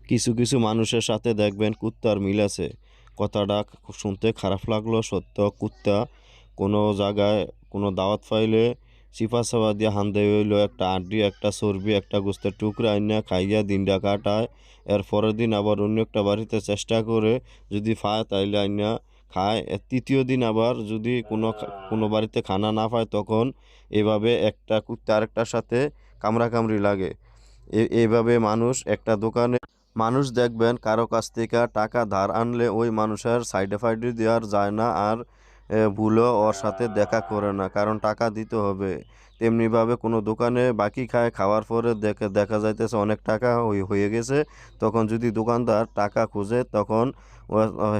কিছু কিছু মানুষের সাথে দেখবেন কুত্তার মিল আছে। কথাটা খুব শুনতে খারাপ লাগলো সত্য। কুত্তা কোনো জায়গায় কোনো দাওয়াত পাইলে চিপা-চাপা দিয়া হান দেয় হইলো একটা আড্ডি, একটা চর্বি, একটা গোস্তের টুকরা আইনা খাইয়া দিনটা কাটায়। এর পরের দিন আবার অন্য একটা বাড়িতে চেষ্টা করে যদি পায় তাইলে আইনা খায়। এর ৩য় দিন আবার যদি কোনো বাড়িতে খানা না পায় তখন এভাবে একটা কুত্তা আরেকটার সাথে কামড়াকামড়ি লাগে। এইভাবে মানুষ দেখবেন কারো কাছ থেকে টাকা ধার আনলে ওই মানুষের সাইডে ফাইডে দেওয়ার যায় না আর ভুলেও ওর সাথে দেখা করে না, কারণ টাকা দিতে হবে। তেমনিভাবে কোনো দোকানে বাকি খাওয়ার পরে দেখা যাইতেছে অনেক টাকা হয়ে গেছে, তখন যদি দোকানদার টাকা খুঁজে তখন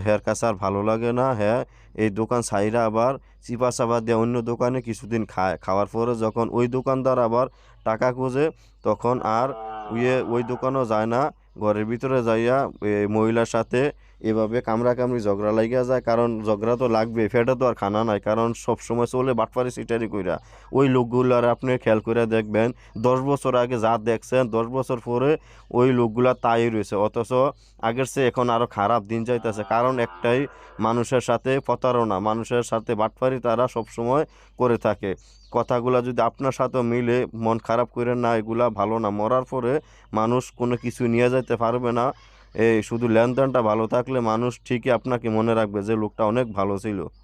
হের কাছে আর ভালো লাগে না। হ্যাঁ, এই দোকান ছাইরা আবার চিপা চাপা দিয়ে অন্য দোকানে কিছুদিন খাওয়ার পরে যখন ওই দোকানদার আবার টাকা খুঁজে তখন আর ওই দোকানও যায় না, ঘরের ভিতরে যাইয়া মহিলার সাথে এভাবে কামড়াকামড়ি ঝগড়া লাইগা যায়। কারণ ঝগড়া তো লাগবে, পেটে তো আর খানা নাই, কারণ সবসময় চলে বাটপারি সিটারি কইরা। ওই লোকগুলার আপনি খেয়াল করে দেখবেন 10 বছর আগে যা দেখছেন 10 বছর পরে ওই লোকগুলা তাই রয়েছে, অথচ আগের চেয়ে এখন আরও খারাপ দিন যাইতেছে। কারণ একটাই, মানুষের সাথে প্রতারণা, মানুষের সাথে বাটপারি তারা সবসময় করে থাকে। কথাগুলা যদি আপনার সাথেও মিলে, মন খারাপ করেন না, এগুলা ভালো না। মরার পরে মানুষ কোনো কিছু নিয়ে যাইতে পারবে না। এই শুধু লেনদেনটা ভালো থাকলে মানুষ ঠিকই আপনাকে মনে রাখবে যে লোকটা অনেক ভালো ছিল।